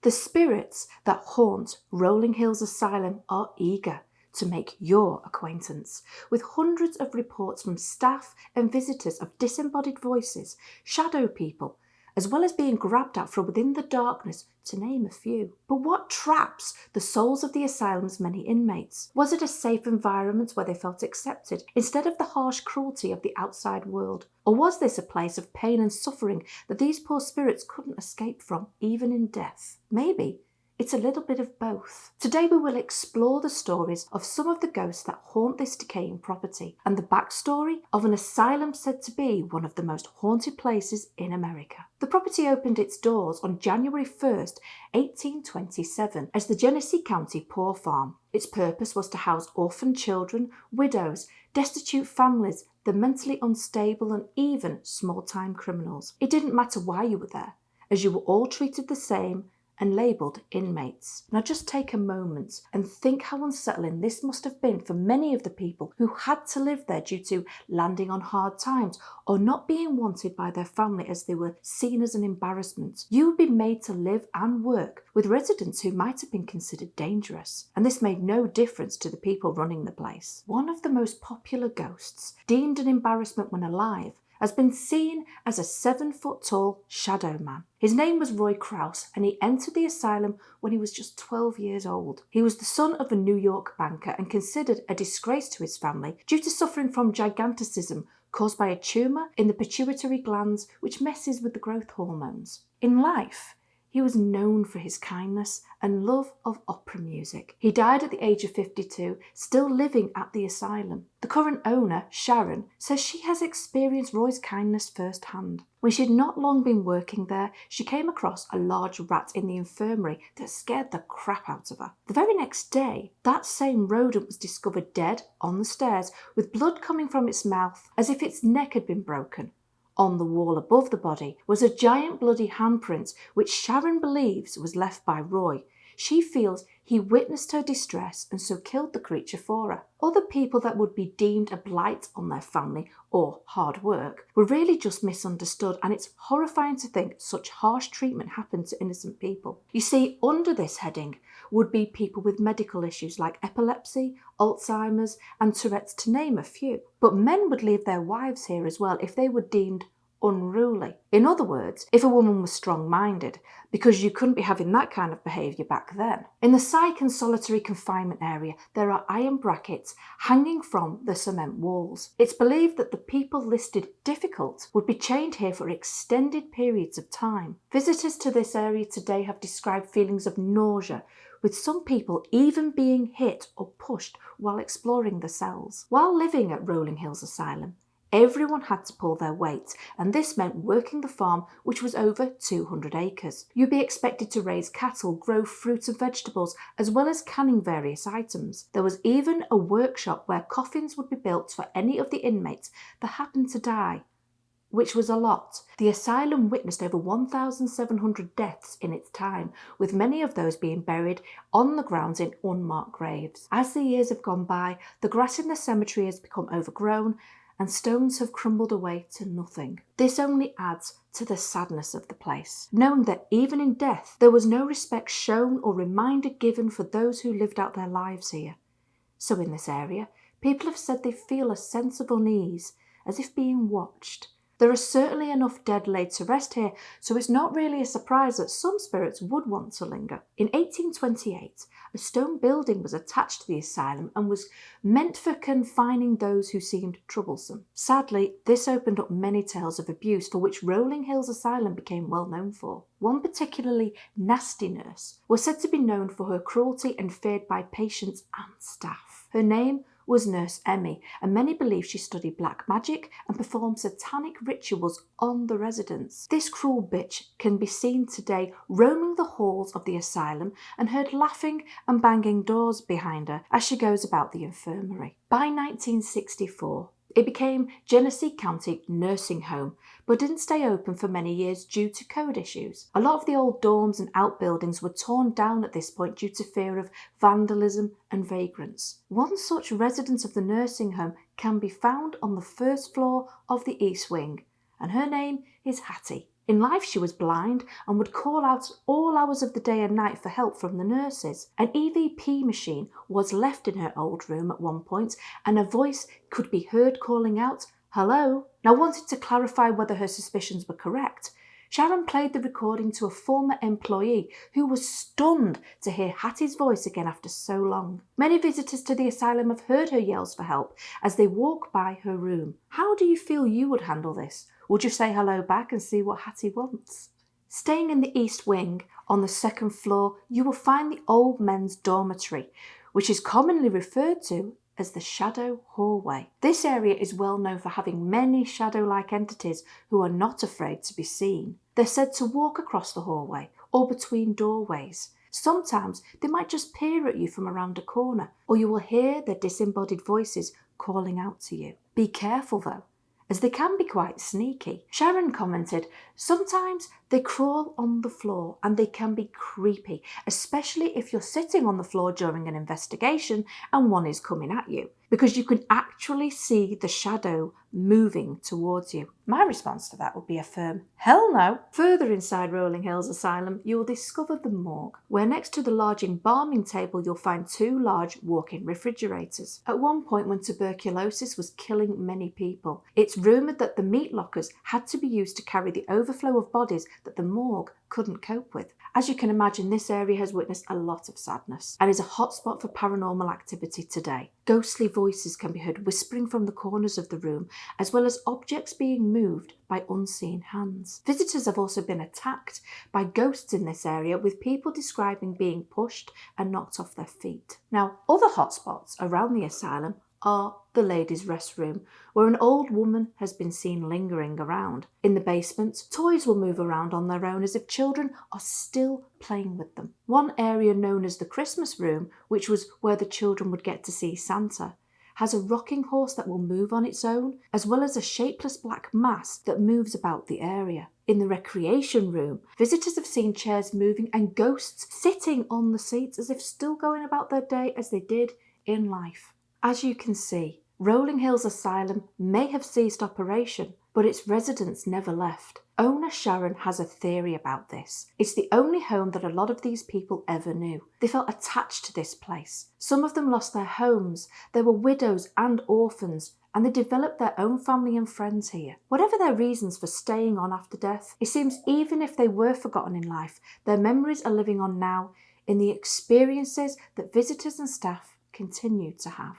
The spirits that haunt Rolling Hills Asylum are eager to make your acquaintance, with hundreds of reports from staff and visitors of disembodied voices, shadow people, as well as being grabbed at from within the darkness, to name a few. But what traps the souls of the asylum's many inmates? Was it a safe environment where they felt accepted, instead of the harsh cruelty of the outside world? Or was this a place of pain and suffering that these poor spirits couldn't escape from, even in death? Maybe it's a little bit of both. Today we will explore the stories of some of the ghosts that haunt this decaying property, and the backstory of an asylum said to be one of the most haunted places in America. The property opened its doors on January 1st, 1827 as the Genesee County Poor Farm. Its purpose was to house orphan children, widows, destitute families, the mentally unstable, and even small-time criminals. It didn't matter why you were there, as you were all treated the same and labelled inmates. Now just take a moment and think how unsettling this must have been for many of the people who had to live there due to landing on hard times or not being wanted by their family as they were seen as an embarrassment. You would be made to live and work with residents who might have been considered dangerous, and this made no difference to the people running the place. One of the most popular ghosts, deemed an embarrassment when alive, has been seen as a 7-foot-tall shadow man. His name was Roy Kraus, and he entered the asylum when he was just 12 years old. He was the son of a New York banker and considered a disgrace to his family due to suffering from giganticism caused by a tumour in the pituitary glands, which messes with the growth hormones. In life, he was known for his kindness and love of opera music. He died at the age of 52, still living at the asylum. The current owner, Sharon, says she has experienced Roy's kindness firsthand. When she had not long been working there, she came across a large rat in the infirmary that scared the crap out of her. The very next day, that same rodent was discovered dead on the stairs, with blood coming from its mouth as if its neck had been broken. On the wall above the body was a giant bloody handprint, which Sharon believes was left by Roy. She feels he witnessed her distress and so killed the creature for her. Other people that would be deemed a blight on their family or hard work were really just misunderstood, and it's horrifying to think such harsh treatment happened to innocent people. You see, under this heading would be people with medical issues like epilepsy, Alzheimer's and Tourette's, to name a few. But men would leave their wives here as well if they were deemed unruly. In other words, if a woman was strong-minded, because you couldn't be having that kind of behaviour back then. In the psych and solitary confinement area, there are iron brackets hanging from the cement walls. It's believed that the people listed difficult would be chained here for extended periods of time. Visitors to this area today have described feelings of nausea, with some people even being hit or pushed while exploring the cells. While living at Rolling Hills Asylum, everyone had to pull their weight, and this meant working the farm, which was over 200 acres. You'd be expected to raise cattle, grow fruits and vegetables, as well as canning various items. There was even a workshop where coffins would be built for any of the inmates that happened to die, which was a lot. The asylum witnessed over 1,700 deaths in its time, with many of those being buried on the grounds in unmarked graves. As the years have gone by, the grass in the cemetery has become overgrown, and stones have crumbled away to nothing. This only adds to the sadness of the place, knowing that even in death, there was no respect shown or reminder given for those who lived out their lives here. So in this area, people have said they feel a sense of unease, as if being watched. There are certainly enough dead laid to rest here, so it's not really a surprise that some spirits would want to linger. In 1828, a stone building was attached to the asylum and was meant for confining those who seemed troublesome. Sadly, this opened up many tales of abuse for which Rolling Hills Asylum became well known for. One particularly nasty nurse was said to be known for her cruelty and feared by patients and staff. Her name was Nurse Emmy, and many believe she studied black magic and performed satanic rituals on the residents. This cruel bitch can be seen today roaming the halls of the asylum and heard laughing and banging doors behind her as she goes about the infirmary. By 1964, it became Genesee County Nursing Home, but didn't stay open for many years due to code issues. A lot of the old dorms and outbuildings were torn down at this point due to fear of vandalism and vagrants. One such resident of the nursing home can be found on the first floor of the East Wing, and her name is Hattie. In life she was blind and would call out all hours of the day and night for help from the nurses. An EVP machine was left in her old room at one point, and a voice could be heard calling out, "Hello?" Now, wanting to clarify whether her suspicions were correct, Sharon played the recording to a former employee who was stunned to hear Hattie's voice again after so long. Many visitors to the asylum have heard her yells for help as they walk by her room. How do you feel you would handle this? Would you say hello back and see what Hattie wants? Staying in the East Wing, on the second floor, you will find the old men's dormitory, which is commonly referred to as the shadow hallway. This area is well known for having many shadow-like entities who are not afraid to be seen. They're said to walk across the hallway or between doorways. Sometimes they might just peer at you from around a corner, or you will hear their disembodied voices calling out to you. Be careful though, as they can be quite sneaky. Sharon commented, "Sometimes they crawl on the floor and they can be creepy, especially if you're sitting on the floor during an investigation and one is coming at you, because you can actually see the shadow moving towards you." My response to that would be a firm hell no. Further inside Rolling Hills Asylum, you will discover the morgue, where next to the large embalming table you'll find two large walk-in refrigerators. At one point, when tuberculosis was killing many people, it's rumoured that the meat lockers had to be used to carry the overflow of bodies that the morgue couldn't cope with. As you can imagine, this area has witnessed a lot of sadness and is a hotspot for paranormal activity today. Ghostly voices can be heard whispering from the corners of the room, as well as objects being moved by unseen hands. Visitors have also been attacked by ghosts in this area, with people describing being pushed and knocked off their feet. Now, other hotspots around the asylum are the ladies' restroom, where an old woman has been seen lingering around. In the basement, toys will move around on their own as if children are still playing with them. One area known as the Christmas room, which was where the children would get to see Santa, has a rocking horse that will move on its own, as well as a shapeless black mass that moves about the area. In the recreation room, visitors have seen chairs moving and ghosts sitting on the seats as if still going about their day as they did in life. As you can see, Rolling Hills Asylum may have ceased operation, but its residents never left. Owner Sharon has a theory about this. It's the only home that a lot of these people ever knew. They felt attached to this place. Some of them lost their homes. There were widows and orphans, and they developed their own family and friends here. Whatever their reasons for staying on after death, it seems even if they were forgotten in life, their memories are living on now in the experiences that visitors and staff continue to have.